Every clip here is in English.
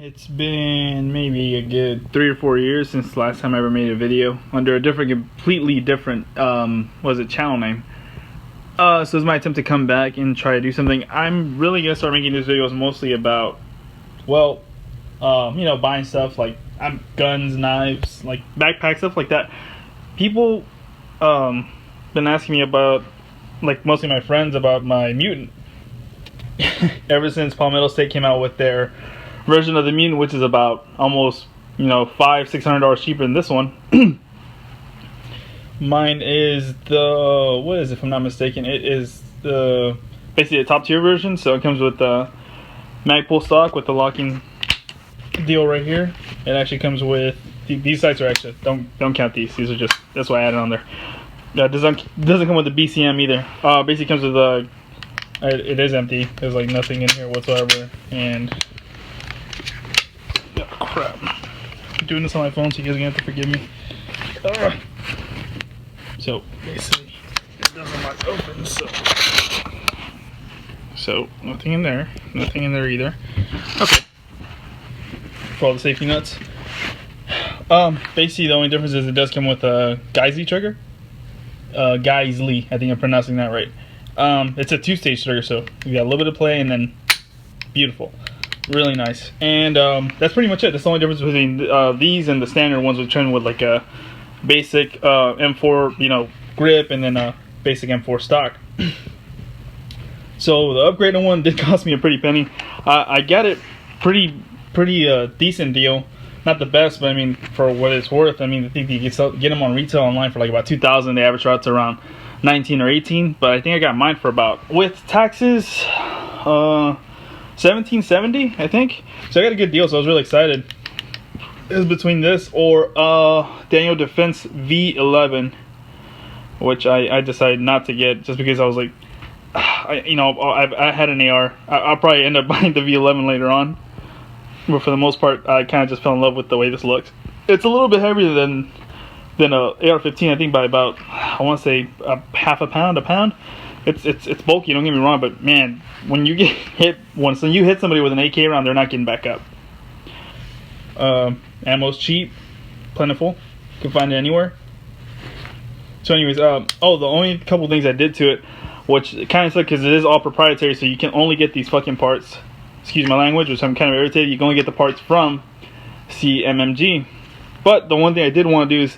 It's been maybe a good 3 or 4 years since the last time I ever made a video under a completely different, channel name. So it's my attempt to come back and try to do something. I'm really gonna start making these videos mostly about, buying stuff like guns, knives, like backpack stuff like that. People, been asking me about, like mostly my friends, about my Mutant. Ever since Palmetto State came out with their version of the Mutant, which is about almost $500-600 cheaper than this one. Mine is the, what is it, if I'm not mistaken, it is the basically the top tier version. So it comes with the mag pull stock with the locking deal right here. It actually comes with these sights are actually, don't count these are just, that's why I added on there. Doesn't come with the BCM either. Basically comes with the, it is empty, there's like nothing in here whatsoever. And crap, I'm doing this on my phone, so you guys are gonna have to forgive me. So basically it doesn't lock open, so nothing in there either. Okay, for all the safety nuts. Basically the only difference is it does come with a Geissele trigger. Geissele, I think I'm pronouncing that right. It's a 2-stage trigger, so you got a little bit of play and then beautiful. Really nice. And that's pretty much it. That's the only difference between these and the standard ones, which turn with like a basic M4 grip and then a basic M4 stock. So the upgraded one did cost me a pretty penny. I got it pretty decent deal. Not the best, but I mean for what it's worth. I mean I think you can get them on retail online for like about $2,000. They average out to around 19 or 18, but I think I got mine for about, with taxes, $17.70, I think. So I got a good deal, so I was really excited. It was between this or Daniel Defense V11, which I decided not to get just because I was like, I had an AR. I'll probably end up buying the V11 later on, but for the most part, I kind of just fell in love with the way this looks. It's a little bit heavier than a AR-15, I think, by about, I want to say half a pound. It's bulky, don't get me wrong, but man, when you get hit, when you hit somebody with an AK round, they're not getting back up. Ammo's cheap, plentiful, you can find it anywhere. So anyways, the only couple things I did to it, which kind of sucked because it is all proprietary, so you can only get these fucking parts, excuse my language, which I'm kind of irritated, you can only get the parts from Cmmg. But the one thing I did want to do is,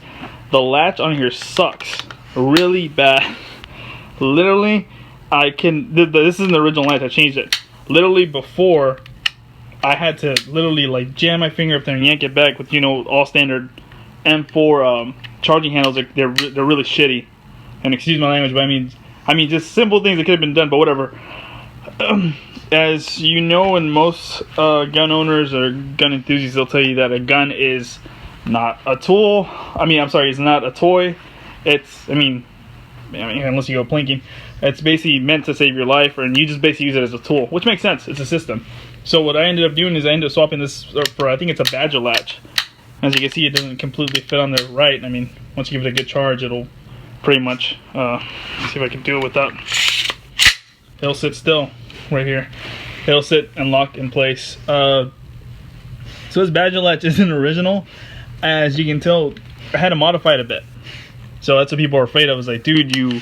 the latch on here sucks really bad. Literally, this isn't the original latch, I changed it. Literally before, I had to literally like jam my finger up there and yank it back with, all standard M4 charging handles. They're really shitty. And excuse my language, but I mean just simple things that could have been done, but whatever. As you know, and most gun owners or gun enthusiasts, they'll tell you that a gun is not a tool. It's not a toy. It's, unless you go plinking, it's basically meant to save your life, and you just basically use it as a tool, which makes sense. It's a system. So what I ended up doing is I ended up swapping this for, I think it's a Badger latch. As you can see, it doesn't completely fit on the right. Once you give it a good charge, it'll pretty much, let's see if I can do it without, it'll sit still right here. It'll sit and lock in place. So this Badger latch isn't original. As you can tell, I had to modify it a bit. So that's what people are afraid of. I was like, dude, you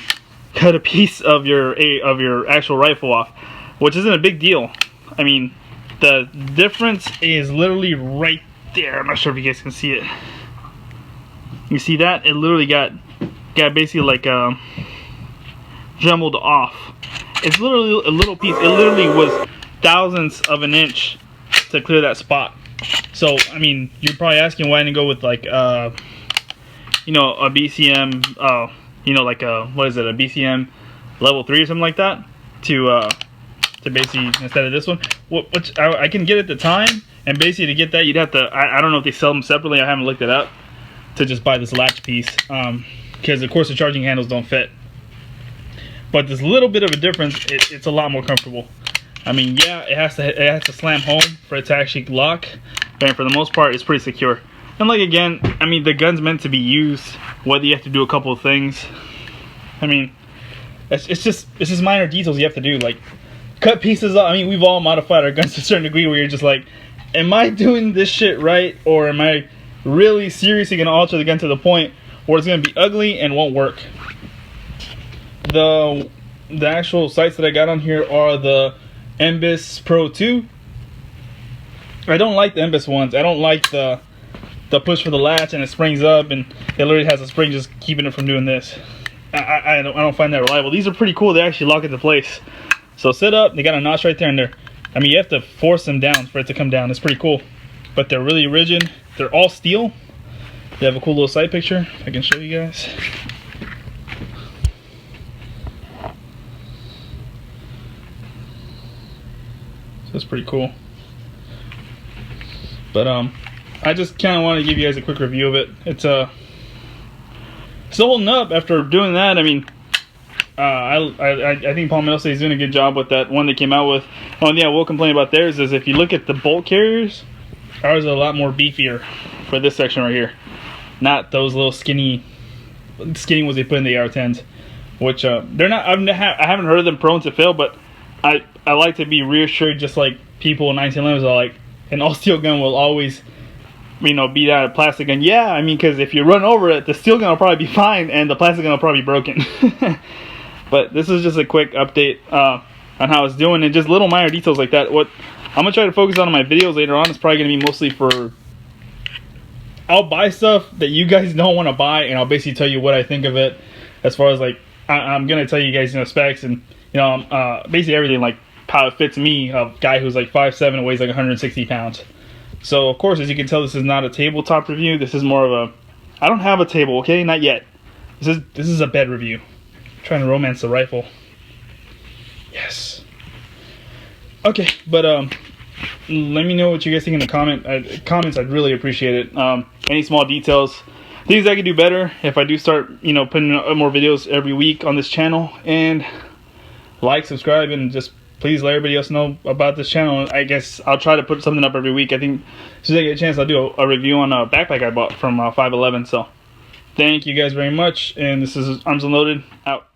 cut a piece of your actual rifle off, which isn't a big deal. The difference is literally right there. I'm not sure if you guys can see it. You see that? It literally got basically like dremelled off. It's literally a little piece. It literally was thousandths of an inch to clear that spot. So you're probably asking why I didn't go with like a BCM, like a, what is it, a BCM level 3 or something like that, to basically, instead of this one, which I can get at the time. And basically to get that, you'd have to, I don't know if they sell them separately, I haven't looked it up, to just buy this latch piece, because of course the charging handles don't fit. But this little bit of a difference, it's a lot more comfortable. Yeah, it has to slam home for it to actually lock, but for the most part, it's pretty secure. And like again, the gun's meant to be used, whether you have to do a couple of things. It's just minor details you have to do, like cut pieces off. We've all modified our guns to a certain degree where you're just like, am I doing this shit right, or am I really seriously gonna alter the gun to the point where it's gonna be ugly and won't work? The actual sights that I got on here are the Mbis Pro 2. I don't like the Mbis ones. I don't like the push for the latch and it springs up, and it literally has a spring just keeping it from doing this. I don't find that reliable. These are pretty cool. They actually lock into place. So sit up. They got a notch right there, and I mean, you have to force them down for it to come down. It's pretty cool. But they're really rigid. They're all steel. They have a cool little side picture. I can show you guys. So it's pretty cool. But I just kind of want to give you guys a quick review of it. It's still holding up after doing that. I mean, I think Paul Middleton is doing a good job with that one they came out with. One thing I will complain about theirs is if you look at the bolt carriers, ours are a lot more beefier for this section right here. Not those little skinny ones they put in the AR-10s, which they're not. I haven't heard of them prone to fail, but I like to be reassured, just like people in 1911s are like, an all steel gun will always, you know, beat out a plastic gun. Yeah, I mean, because if you run over it, the steel gun will probably be fine and the plastic gun will probably be broken. But this is just a quick update on how it's doing, and just little minor details like that. What I'm gonna try to focus on in my videos later on is probably gonna be mostly for, I'll buy stuff that you guys don't want to buy, and I'll basically tell you what I think of it. As far as like, I'm gonna tell you guys, you know, specs and, you know, basically everything, like how it fits me, a guy who's like 5'7" and weighs like 160 pounds. So of course, as you can tell, this is not a tabletop review. This is more of a, I don't have a table, okay, not yet. This is a bed review. I'm trying to romance the rifle. Yes. Okay, but let me know what you guys think in the comments. I'd really appreciate it. Any small details, things I could do better if I do start, you know, putting up more videos every week on this channel. And like, subscribe, and just please let everybody else know about this channel. I guess I'll try to put something up every week. I think as soon as I get a chance, I'll do a review on a backpack I bought from 511. So thank you guys very much, and this is Arms Unloaded, out.